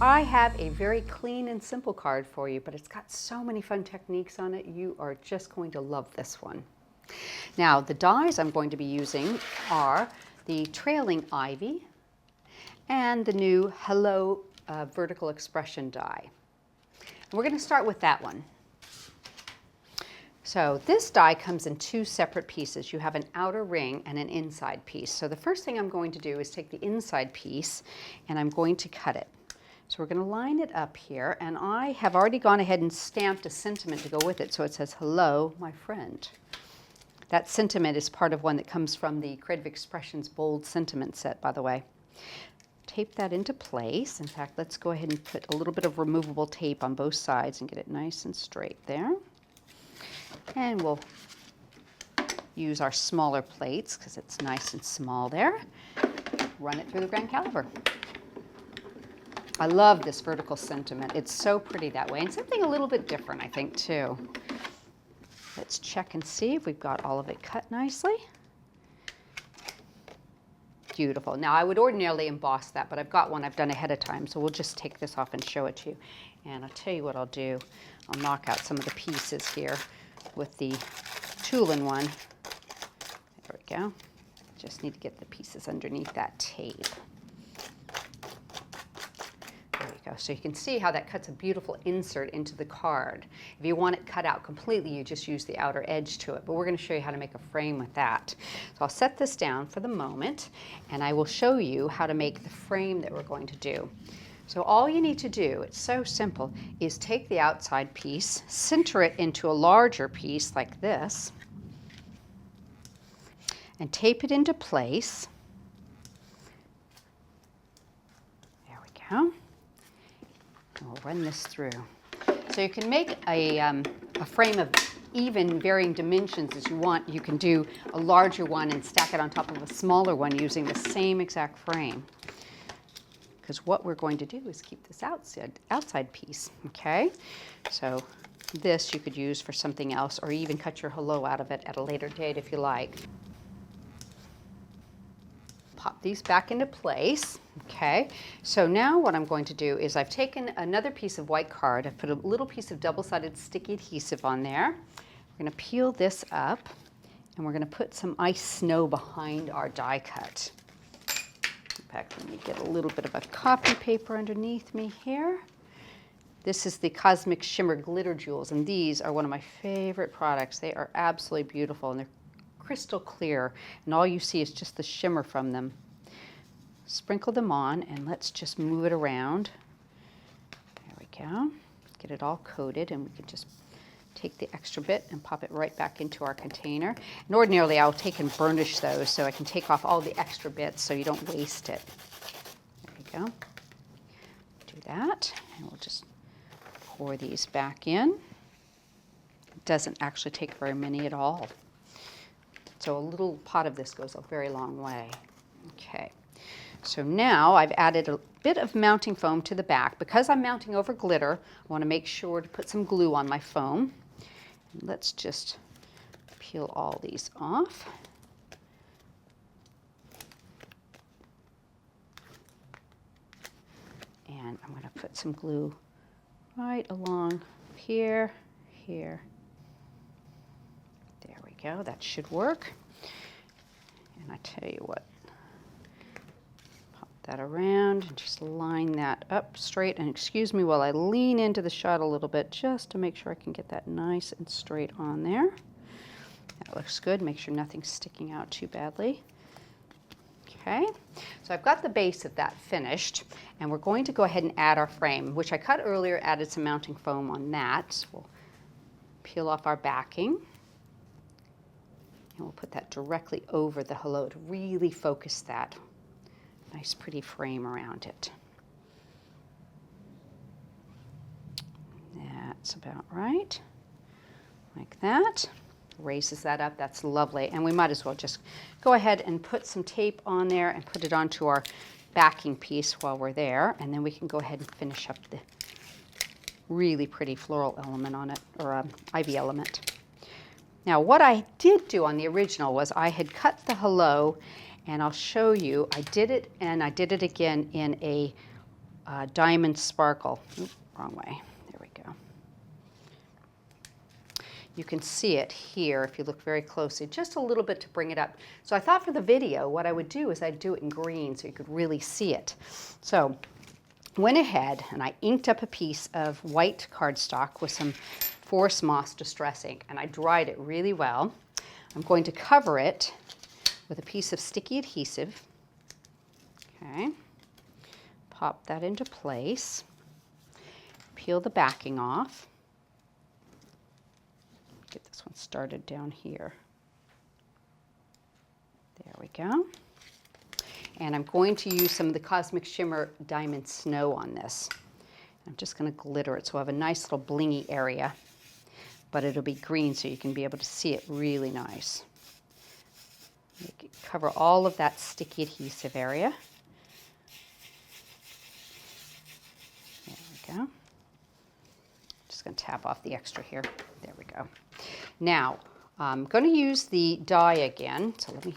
I have a very clean and simple card for you, but it's got so many fun techniques on it. You are just going to love this one. Now, the dies I'm going to be using are the Trailing Ivy and the new Hello Vertical Expression die. And we're going to start with that one. So this die comes in two separate pieces. You have an outer ring and an inside piece. So the first thing I'm going to do is take the inside piece and I'm going to cut it. So we're going to line it up here, and I have already gone ahead and stamped a sentiment to go with it. So it says, "Hello, my friend." That sentiment is part of one that comes from the Creative Expressions Bold Sentiment set, by the way. Tape that into place. In fact, let's go ahead and put a little bit of removable tape on both sides and get it nice and straight there. And we'll use our smaller plates because it's nice and small there. Run it through the grand caliper. I love this vertical sentiment. It's so pretty that way, and something a little bit different, I think, too. Let's check and see if we've got all of it cut nicely. Beautiful. Now, I would ordinarily emboss that, but I've got one I've done ahead of time, so we'll just take this off and show it to you. And I'll tell you what I'll do. I'll knock out some of the pieces here with the tool-in one. There we go. Just need to get the pieces underneath that tape. There we go. So you can see how that cuts a beautiful insert into the card. If you want it cut out completely, you just use the outer edge to it. But we're going to show you how to make a frame with that. So I'll set this down for the moment, and I will show you how to make the frame that we're going to do. So all you need to do, it's so simple, is take the outside piece, center it into a larger piece like this, and tape it into place. There we go. And we'll run this through. So you can make a frame of even varying dimensions as you want. You can do a larger one and stack it on top of a smaller one using the same exact frame. Because what we're going to do is keep this outside piece, okay? So this you could use for something else, or even cut your hello out of it at a later date if you like. Pop these back into place, okay? So now what I'm going to do is I've taken another piece of white card, I've put a little piece of double-sided sticky adhesive on there. We're gonna peel this up, and we're gonna put some ice snow behind our die cut. In fact, let me get a little bit of a copy paper underneath me here. This is the Cosmic Shimmer Glitter Jewels, and these are one of my favorite products. They are absolutely beautiful, and they're crystal clear, and all you see is just the shimmer from them. Sprinkle them on, and let's just move it around. There we go. Get it all coated, and we can just take the extra bit and pop it right back into our container. And ordinarily I'll take and burnish those so I can take off all the extra bits so you don't waste it. There you go. Do that, and we'll just pour these back in. It doesn't actually take very many at all. So a little pot of this goes a very long way. Okay, so now I've added a bit of mounting foam to the back. Because I'm mounting over glitter, I want to make sure to put some glue on my foam. Let's just peel all these off. And I'm going to put some glue right along here, here. There we go, that should work. And I tell you what, pop that around and just line that up straight. And excuse me while I lean into the shot a little bit just to make sure I can get that nice and straight on there. That looks good. Make sure nothing's sticking out too badly. Okay, so I've got the base of that finished, and we're going to go ahead and add our frame, which I cut earlier, added some mounting foam on that. So we'll peel off our backing, and we'll put that directly over the hello to really focus that nice pretty frame around it. That's about right, like that. Raises that up, that's lovely. And we might as well just go ahead and put some tape on there and put it onto our backing piece while we're there, and then we can go ahead and finish up the really pretty floral element on it, or ivy element. Now what I did do on the original was I had cut the hello, and I'll show you, I did it and I did it again in a Diamond Sparkle. Oop, wrong way. There we go. You can see it here if you look very closely, just a little bit to bring it up. So I thought for the video, what I would do is I'd do it in green so you could really see it. So went ahead and I inked up a piece of white cardstock with some Forest Moss Distress ink, and I dried it really well. I'm going to cover it with a piece of sticky adhesive. Okay, pop that into place. Peel the backing off. Get this one started down here. There we go. And I'm going to use some of the Cosmic Shimmer Diamond Snow on this. I'm just going to glitter it so I have a nice little blingy area, but it'll be green so you can be able to see it really nice. Cover all of that sticky adhesive area. There we go. Just going to tap off the extra here. There we go. Now, I'm going to use the die again, so let me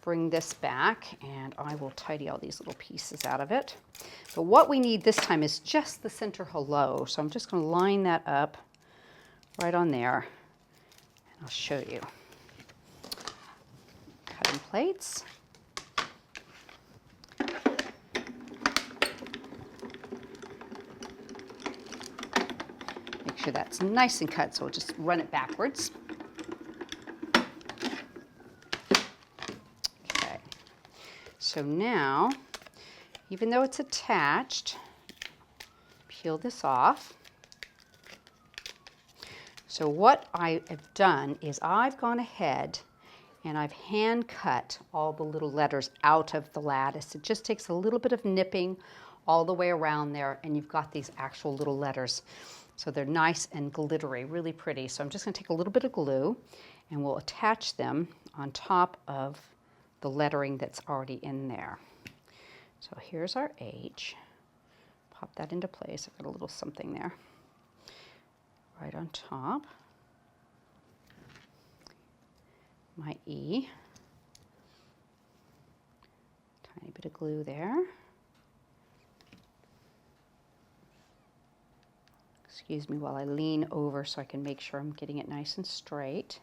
bring this back and I will tidy all these little pieces out of it. But what we need this time is just the center hello, so I'm just going to line that up right on there, and I'll show you. Cutting plates. Make sure that's nice and cut, so we'll just run it backwards. Okay, so now, even though it's attached, peel this off. So what I have done is I've gone ahead and I've hand cut all the little letters out of the lattice. It just takes a little bit of nipping all the way around there, and you've got these actual little letters. So they're nice and glittery, really pretty. So I'm just going to take a little bit of glue and we'll attach them on top of the lettering that's already in there. So here's our H. Pop that into place. I've got a little something there. Right on top. My E. Tiny bit of glue there. Excuse me while I lean over so I can make sure I'm getting it nice and straight.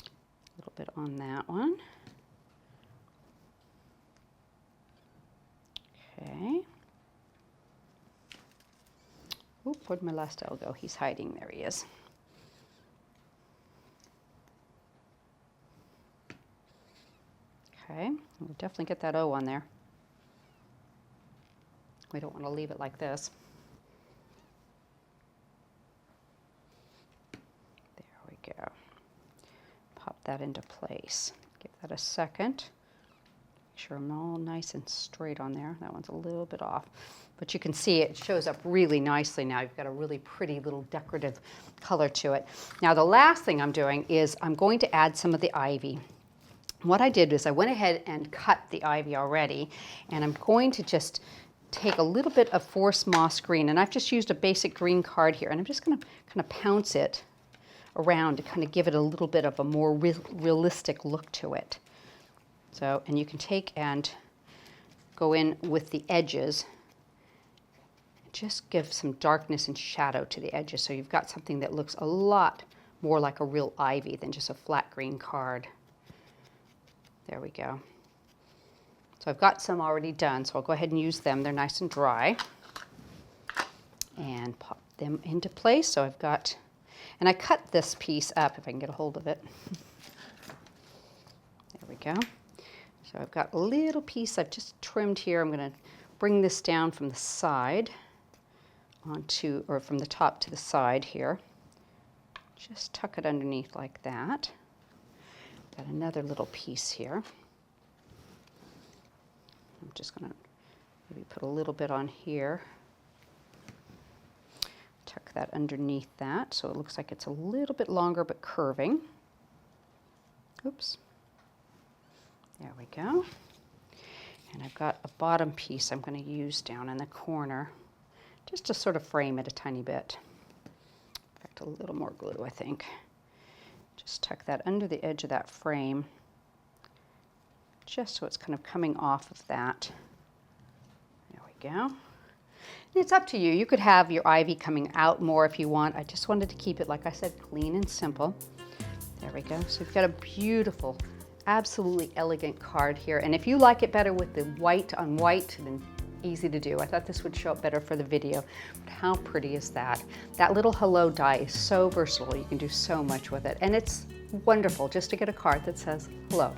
A little bit on that one. Okay. Oop, where'd my last L go? He's hiding. There he is. Okay, we'll definitely get that O on there. We don't want to leave it like this. There we go. Pop that into place. Give that a second. Make sure I'm all nice and straight on there. That one's a little bit off. But you can see it shows up really nicely now. You've got a really pretty little decorative color to it. Now the last thing I'm doing is I'm going to add some of the ivy. What I did is I went ahead and cut the ivy already, and I'm going to just take a little bit of Forest Moss Green, and I've just used a basic green card here, and I'm just going to kind of pounce it around to kind of give it a little bit of a more realistic look to it. So, and you can take and go in with the edges, just give some darkness and shadow to the edges, so you've got something that looks a lot more like a real ivy than just a flat green card. There we go. So I've got some already done, so I'll go ahead and use them. They're nice and dry. And pop them into place. So I've got, and I cut this piece up if I can get a hold of it. There we go. So I've got a little piece I've just trimmed here. I'm going to bring this down from the side onto, or from the top to the side here. Just tuck it underneath like that. Got another little piece here. I'm just going to maybe put a little bit on here. Tuck that underneath that so it looks like it's a little bit longer but curving. Oops. There we go. And I've got a bottom piece I'm going to use down in the corner just to sort of frame it a tiny bit. In fact, a little more glue, I think. Just tuck that under the edge of that frame. just so it's kind of coming off of that. There we go. And it's up to you. You could have your ivy coming out more if you want. I just wanted to keep it, like I said, clean and simple. There we go. So we've got a beautiful, absolutely elegant card here. And if you like it better with the white on white, then easy to do. I thought this would show up better for the video. But how pretty is that? That little hello die is so versatile. You can do so much with it. And it's wonderful just to get a card that says hello.